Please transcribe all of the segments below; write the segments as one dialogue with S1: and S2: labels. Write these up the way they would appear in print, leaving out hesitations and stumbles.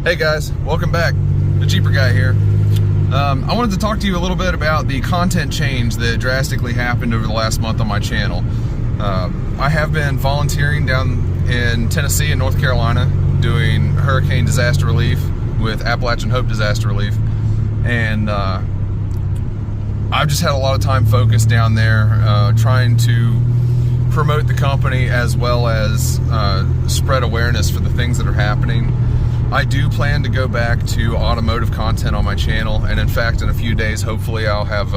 S1: Hey guys, welcome back. The Cheaper Guy here. I wanted to talk to you a little bit about the content change that drastically happened over the last month on my channel. I have been volunteering down in Tennessee and North Carolina doing hurricane disaster relief with Appalachian Hope Disaster Relief, and I've just had a lot of time focused down there trying to promote the company as well as spread awareness for the things that are happening. I do plan to go back to automotive content on my channel, and in fact in a few days hopefully I'll have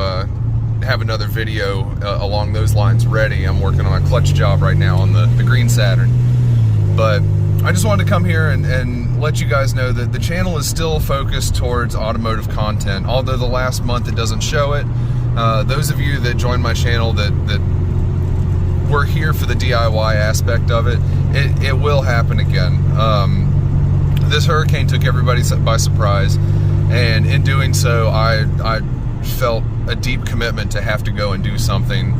S1: another video along those lines ready. I'm working on a clutch job right now on the green Saturn, but I just wanted to come here and let you guys know that the channel is still focused towards automotive content, although the last month it doesn't show it. Those of you that joined my channel that were here for the DIY aspect of it, it will happen again. This hurricane took everybody by surprise, and in doing so I felt a deep commitment to have to go and do something,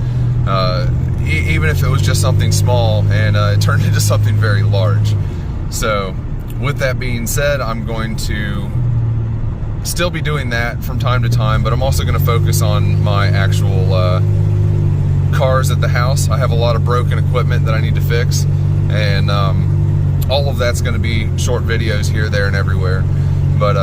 S1: even if it was just something small, and it turned into something very large. So with that being said, I'm going to still be doing that from time to time, but I'm also going to focus on my actual cars at the house. I have a lot of broken equipment that I need to fix, and all of that's going to be short videos here, there, and everywhere. But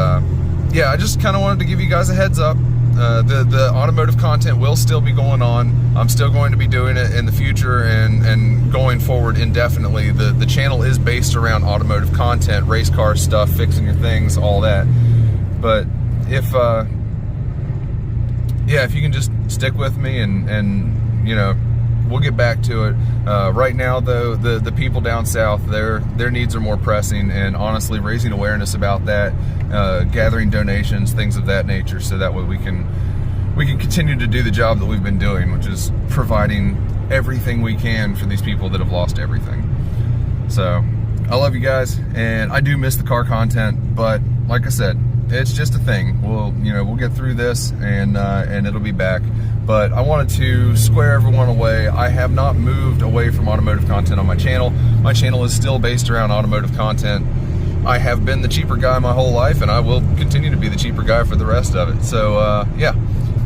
S1: yeah, I just kind of wanted to give you guys a heads up. The automotive content will still be going on. I'm still going to be doing it in the future and going forward indefinitely. The channel is based around automotive content, race car stuff, fixing your things, all that. But if yeah, if you can just stick with me and you know, we'll get back to it. Right now though, the people down south, their needs are more pressing, and honestly raising awareness about that, gathering donations, things of that nature, so that way we can continue to do the job that we've been doing, which is providing everything we can for these people that have lost everything. So I love you guys, and I do miss the car content, but like I said, it's just a thing. We'll get through this, and it'll be back. But I wanted to square everyone away. I have not moved away from automotive content on my channel. My channel is still based around automotive content. I have been the Cheaper Guy my whole life, and I will continue to be the Cheaper Guy for the rest of it. So yeah,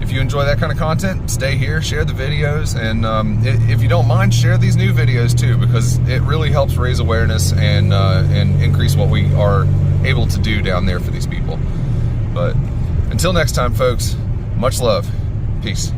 S1: if you enjoy that kind of content, stay here, share the videos, and if you don't mind, share these new videos too, because it really helps raise awareness and increase what we are able to do down there for these people. But until next time, folks, much love. Peace.